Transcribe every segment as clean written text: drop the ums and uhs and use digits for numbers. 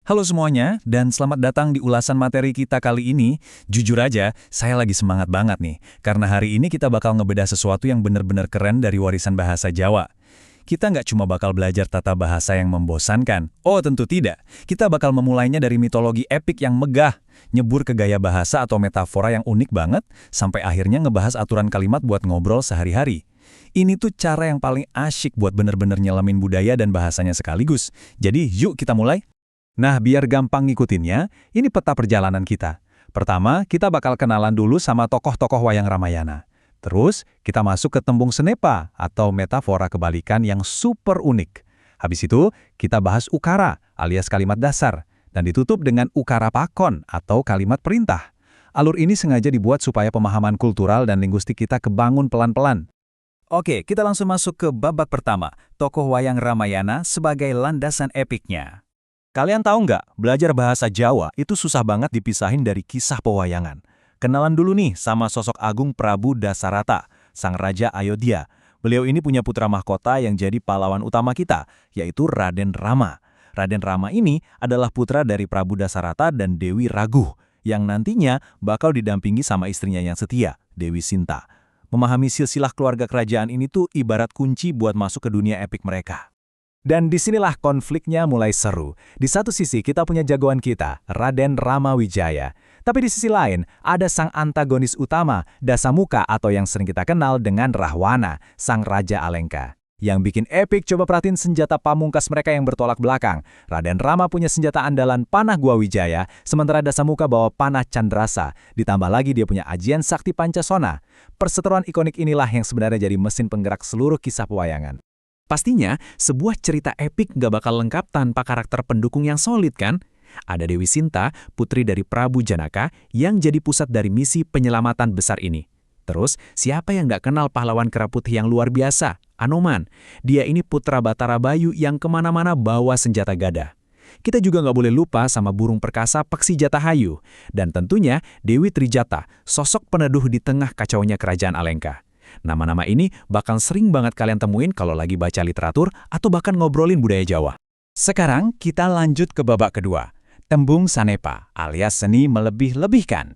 Halo semuanya, dan selamat datang di ulasan materi kita kali ini. Jujur aja, saya lagi semangat banget nih, karena hari ini kita bakal ngebedah sesuatu yang bener-bener keren dari warisan bahasa Jawa. Kita nggak cuma bakal belajar tata bahasa yang membosankan. Oh, tentu tidak. Kita bakal memulainya dari mitologi epik yang megah, nyebur ke gaya bahasa atau metafora yang unik banget, sampai akhirnya ngebahas aturan kalimat buat ngobrol sehari-hari. Ini tuh cara yang paling asyik buat bener-bener nyelamin budaya dan bahasanya sekaligus. Jadi, yuk kita mulai. Nah, biar gampang ngikutinnya, ini peta perjalanan kita. Pertama, kita bakal kenalan dulu sama tokoh-tokoh wayang Ramayana. Terus, kita masuk ke tembung senepa atau metafora kebalikan yang super unik. Habis itu, kita bahas ukara alias kalimat dasar, dan ditutup dengan ukara pakon atau kalimat perintah. Alur ini sengaja dibuat supaya pemahaman kultural dan linguistik kita kebangun pelan-pelan. Oke, kita langsung masuk ke babak pertama, tokoh wayang Ramayana sebagai landasan epiknya. Kalian tahu nggak, belajar bahasa Jawa itu susah banget dipisahin dari kisah pewayangan. Kenalan dulu nih sama sosok Agung Prabu Dasarata, sang Raja Ayodhya. Beliau ini punya putra mahkota yang jadi pahlawan utama kita, yaitu Raden Rama. Raden Rama ini adalah putra dari Prabu Dasarata dan Dewi Raguh, yang nantinya bakal didampingi sama istrinya yang setia, Dewi Sinta. Memahami silsilah keluarga kerajaan ini tuh ibarat kunci buat masuk ke dunia epik mereka. Dan disinilah konfliknya mulai seru. Di satu sisi kita punya jagoan kita, Raden Ramawijaya. Tapi di sisi lain, ada sang antagonis utama, Dasamuka atau yang sering kita kenal dengan Rahwana, sang Raja Alengka. Yang bikin epik coba perhatiin senjata pamungkas mereka yang bertolak belakang. Raden Rama punya senjata andalan panah Gua Wijaya, sementara Dasamuka bawa panah Candrasa. Ditambah lagi dia punya ajian sakti Pancasona. Perseteruan ikonik inilah yang sebenarnya jadi mesin penggerak seluruh kisah pewayangan. Pastinya, sebuah cerita epik gak bakal lengkap tanpa karakter pendukung yang solid kan? Ada Dewi Sinta, putri dari Prabu Janaka, yang jadi pusat dari misi penyelamatan besar ini. Terus, siapa yang gak kenal pahlawan kera putih yang luar biasa? Anoman. Dia ini putra Batara Bayu yang kemana-mana bawa senjata gada. Kita juga gak boleh lupa sama burung perkasa Peksi Jatahayu. Dan tentunya Dewi Trijata, sosok peneduh di tengah kacaunya kerajaan Alengka. Nama-nama ini bakal sering banget kalian temuin kalau lagi baca literatur atau bahkan ngobrolin budaya Jawa. Sekarang kita lanjut ke babak kedua, tembung sanepa alias seni melebih-lebihkan.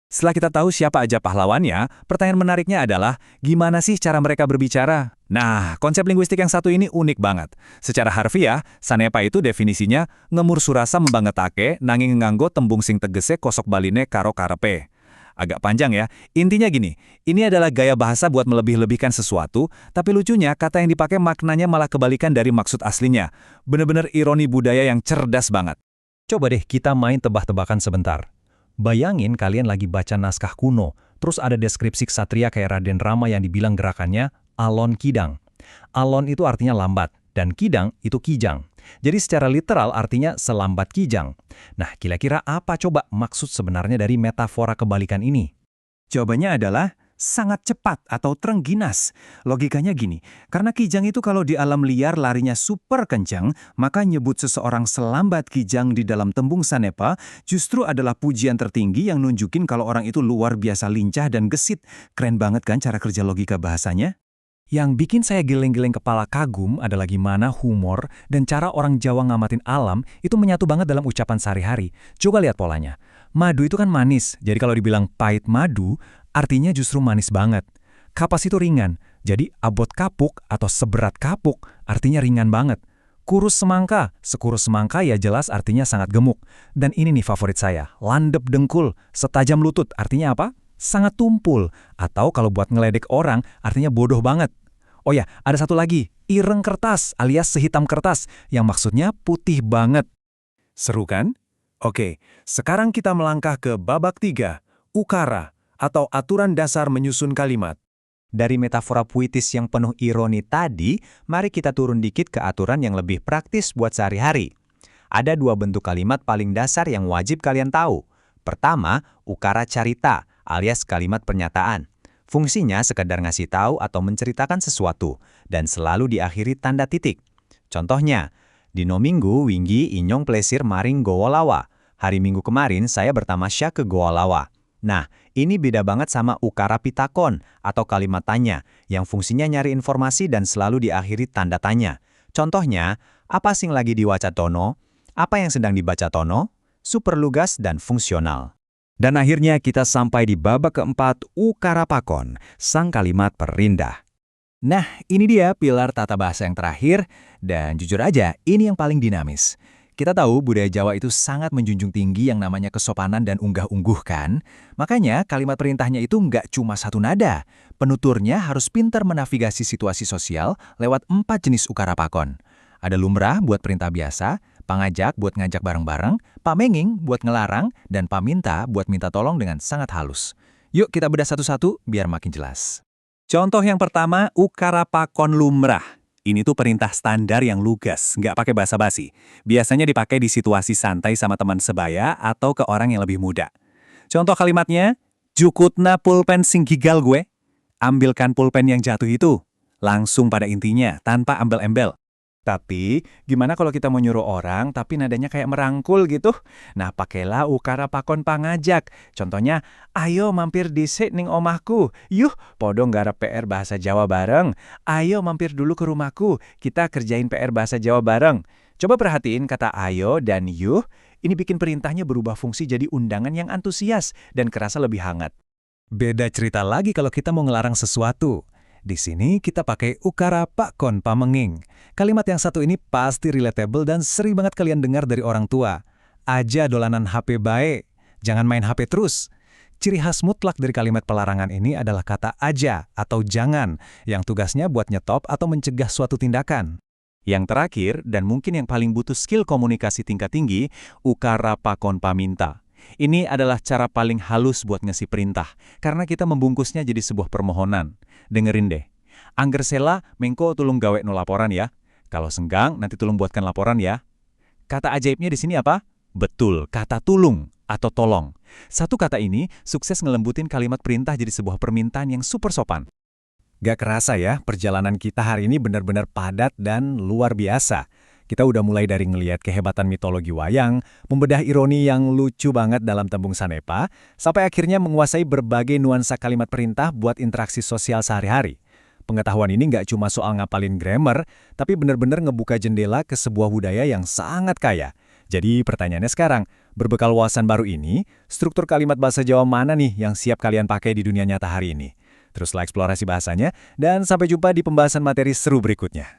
Setelah kita tahu siapa aja pahlawannya, pertanyaan menariknya adalah gimana sih cara mereka berbicara? Nah, konsep linguistik yang satu ini unik banget. Secara harfiah, sanepa itu definisinya ngemur surasa membangetake nanging nganggo tembung sing tegese kosok baline karo karepe. Agak panjang ya. Intinya gini, ini adalah gaya bahasa buat melebih-lebihkan sesuatu, tapi lucunya kata yang dipakai maknanya malah kebalikan dari maksud aslinya. Bener-bener ironi budaya yang cerdas banget. Coba deh kita main tebak-tebakan sebentar. Bayangin kalian lagi baca naskah kuno, terus ada deskripsi ksatria kayak Raden Rama yang dibilang gerakannya alon kidang. Alon itu artinya lambat, dan kidang itu kijang. Jadi secara literal artinya selambat kijang. Nah, kira-kira apa coba maksud sebenarnya dari metafora kebalikan ini? Jawabannya adalah sangat cepat atau terengginas. Logikanya gini, karena kijang itu kalau di alam liar larinya super kencang, maka nyebut seseorang selambat kijang di dalam tembung sanepa justru adalah pujian tertinggi yang nunjukin kalau orang itu luar biasa lincah dan gesit. Keren banget kan cara kerja logika bahasanya? Yang bikin saya geleng-geleng kepala kagum adalah gimana humor dan cara orang Jawa ngamatin alam itu menyatu banget dalam ucapan sehari-hari. Coba lihat polanya. Madu itu kan manis, jadi kalau dibilang pahit madu, artinya justru manis banget. Kapas itu ringan, jadi abot kapuk atau seberat kapuk artinya ringan banget. Kurus semangka, sekurus semangka ya jelas artinya sangat gemuk. Dan ini nih favorit saya, landep dengkul, setajam lutut artinya apa? Sangat tumpul, atau kalau buat ngeledek orang artinya bodoh banget. Oh ya, ada satu lagi, ireng kertas alias sehitam kertas, yang maksudnya putih banget. Seru kan? Oke, sekarang kita melangkah ke babak 3, ukara, atau aturan dasar menyusun kalimat. Dari metafora puitis yang penuh ironi tadi, mari kita turun dikit ke aturan yang lebih praktis buat sehari-hari. Ada dua bentuk kalimat paling dasar yang wajib kalian tahu. Pertama, ukara carita, alias kalimat pernyataan. Fungsinya sekadar ngasih tahu atau menceritakan sesuatu, dan selalu diakhiri tanda titik. Contohnya, dino minggu winggi inyong plesir maring Goa Lawa. Hari Minggu kemarin saya bertamasya ke Goa Lawa. Nah, ini beda banget sama ukara pitakon atau kalimat tanya, yang fungsinya nyari informasi dan selalu diakhiri tanda tanya. Contohnya, apa sing lagi diwaca tono? Apa yang sedang dibaca Tono? Super lugas dan fungsional. Dan akhirnya kita sampai di babak keempat Ukarapakon, sang kalimat perindah. Nah, ini dia pilar tata bahasa yang terakhir, dan jujur aja, ini yang paling dinamis. Kita tahu budaya Jawa itu sangat menjunjung tinggi yang namanya kesopanan dan unggah-ungguh kan? Makanya kalimat perintahnya itu nggak cuma satu nada. Penuturnya harus pintar menavigasi situasi sosial lewat 4 jenis ukarapakon. Ada lumrah buat perintah biasa, pangajak buat ngajak bareng-bareng, pamenging buat ngelarang, dan paminta buat minta tolong dengan sangat halus. Yuk kita bedah satu-satu biar makin jelas. Contoh yang pertama, ukarapakon lumrah. Ini tuh perintah standar yang lugas, nggak pakai basa-basi. Biasanya dipakai di situasi santai sama teman sebaya atau ke orang yang lebih muda. Contoh kalimatnya, jukutna pulpen sing gigal gue. Ambilkan pulpen yang jatuh itu. Langsung pada intinya, tanpa embel-embel. Tapi, gimana kalau kita mau nyuruh orang tapi nadanya kayak merangkul gitu? Nah, pakailah ukarapakon pangajak. Contohnya, ayo mampir dhisik ning omahku. Yuh, podo nggarap PR bahasa Jawa bareng. Ayo mampir dulu ke rumahku. Kita kerjain PR bahasa Jawa bareng. Coba perhatiin kata ayo dan yuh. Ini bikin perintahnya berubah fungsi jadi undangan yang antusias dan kerasa lebih hangat. Beda cerita lagi kalau kita mau ngelarang sesuatu. Di sini kita pakai ukarapakon pamenging. Kalimat yang satu ini pasti relatable dan sering banget kalian dengar dari orang tua. Aja dolanan HP bae, jangan main HP terus. Ciri khas mutlak dari kalimat pelarangan ini adalah kata aja atau jangan, yang tugasnya buat nyetop atau mencegah suatu tindakan. Yang terakhir, dan mungkin yang paling butuh skill komunikasi tingkat tinggi, ukarapakon paminta. Ini adalah cara paling halus buat ngasih perintah, karena kita membungkusnya jadi sebuah permohonan. Dengerin deh. Angger sela, mengko tulung gawe no laporan ya. Kalau senggang, nanti tulung buatkan laporan ya. Kata ajaibnya di sini apa? Betul, kata tulung atau tolong. Satu kata ini sukses ngelembutin kalimat perintah jadi sebuah permintaan yang super sopan. Gak kerasa ya, perjalanan kita hari ini benar-benar padat dan luar biasa. Kita udah mulai dari ngelihat kehebatan mitologi wayang, membedah ironi yang lucu banget dalam tembung Sanepa, sampai akhirnya menguasai berbagai nuansa kalimat perintah buat interaksi sosial sehari-hari. Pengetahuan ini nggak cuma soal ngapalin grammar, tapi benar-benar ngebuka jendela ke sebuah budaya yang sangat kaya. Jadi pertanyaannya sekarang, berbekal wawasan baru ini, struktur kalimat bahasa Jawa mana nih yang siap kalian pakai di dunia nyata hari ini? Teruslah eksplorasi bahasanya, dan sampai jumpa di pembahasan materi seru berikutnya.